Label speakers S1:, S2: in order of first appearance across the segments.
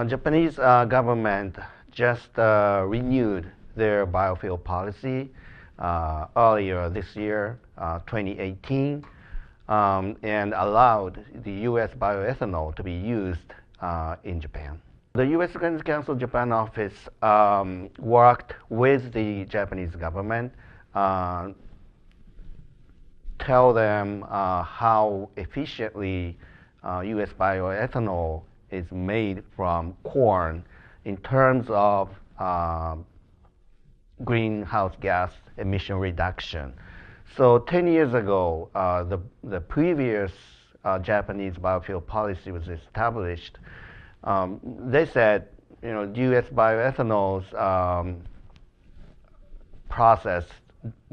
S1: Japanese government just renewed their biofuel policy earlier this year, 2018, and allowed the U.S. bioethanol to be used in Japan. The U.S. Council Japan office worked with the Japanese government, tell them how efficiently U.S. bioethanol is made from corn in terms of greenhouse gas emission reduction. So 10 years ago, the previous Japanese biofuel policy was established. They said, U.S. bioethanol's process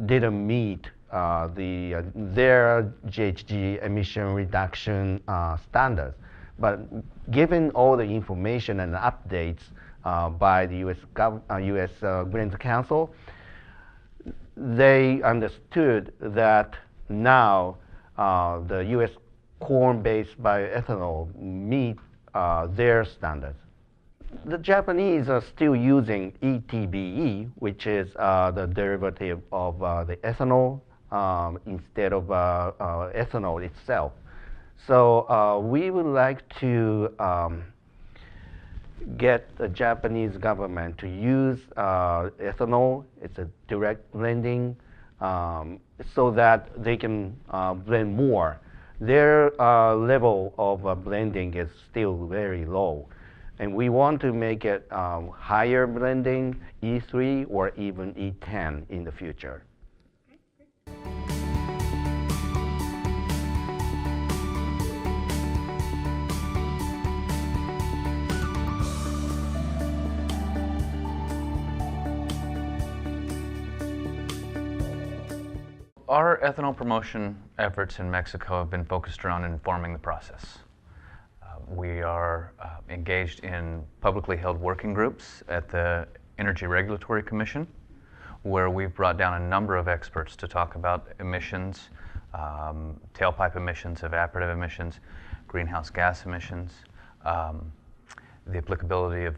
S1: didn't meet their GHG emission reduction standards. But given all the information and updates by the U.S. Green Council, they understood that now the U.S. corn-based bioethanol meet their standards. The Japanese are still using ETBE, which is the derivative of the ethanol instead of ethanol itself. So we would like to get the Japanese government to use ethanol. It's a direct blending so that they can blend more. Their level of blending is still very low. And we want to make it higher blending, E3 or even E10 in the future.
S2: Our ethanol promotion efforts in Mexico have been focused around informing the process. We are engaged in publicly held working groups at the Energy Regulatory Commission, where we've brought down a number of experts to talk about emissions, tailpipe emissions, evaporative emissions, greenhouse gas emissions, the applicability of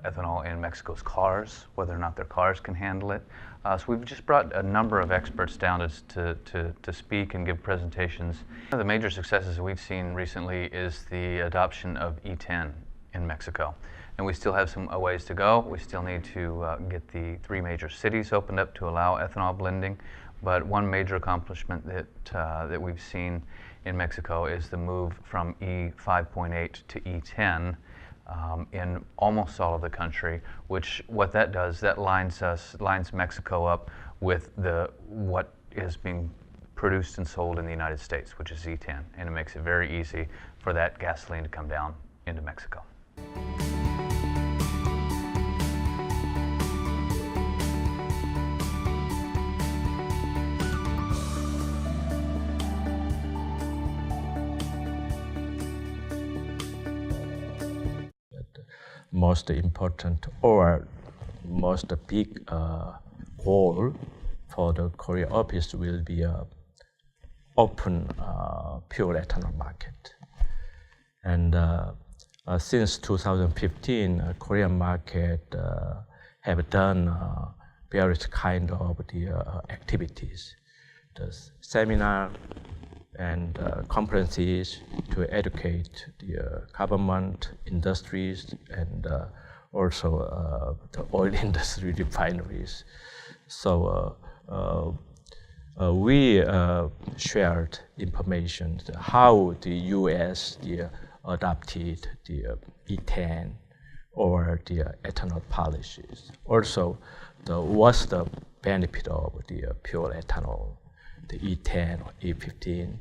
S2: ethanol in Mexico's cars, whether or not their cars can handle it. So we've just brought a number of experts down to speak and give presentations. One of the major successes we've seen recently is the adoption of E10 in Mexico. And we still have some ways to go. We still need to get the 3 major cities opened up to allow ethanol blending. But one major accomplishment that we've seen in Mexico is the move from E5.8 to E10 in almost all of the country, which what that does, that lines Mexico up with what is being produced and sold in the United States, which is E10, and it makes it very easy for that gasoline to come down into Mexico.
S3: Most important or most big goal for the Korea office will be open pure ethanol market. And since 2015, Korean market have done various kind of the activities, the seminar and conferences to educate the government, industries, and also the oil industry refineries. So we shared information how the U.S. adopted the E10 or the ethanol policies. Also, what's the benefit of the pure ethanol, the E10 or E15.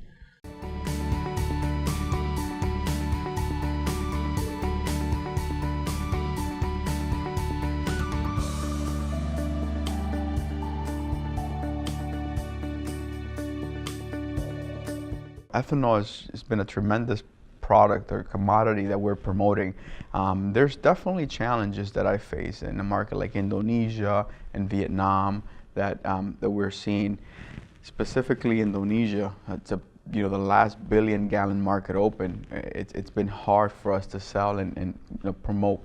S4: Ethanol has been a tremendous product or commodity that we're promoting. There's definitely challenges that I face in a market like Indonesia and Vietnam that we're seeing. specifically Indonesia. It's the last billion-gallon market open. It's been hard for us to sell and promote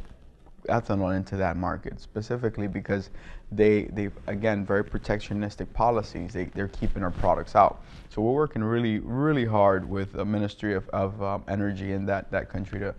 S4: ethanol into that market, specifically because they've again very protectionistic policies. They're keeping our products out. So we're working really hard with the Ministry of Energy in that country to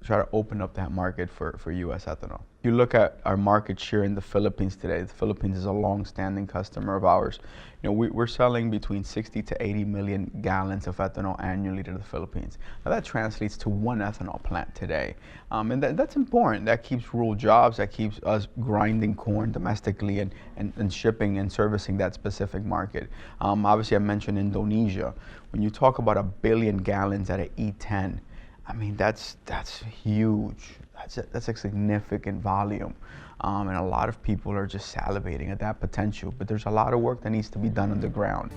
S4: try to open up that market for U.S. ethanol. If you look at our market share in the Philippines today, the Philippines is a long-standing customer of ours. We're selling between 60 to 80 million gallons of ethanol annually to the Philippines. Now that translates to one ethanol plant today. And that's important. That keeps rural jobs, that keeps us grinding corn domestically and shipping and servicing that specific market. Obviously I mentioned Indonesia. When you talk about 1 billion gallons at an E10, I mean, that's huge. That's a significant volume. And a lot of people are just salivating at that potential. But there's a lot of work that needs to be done on the ground.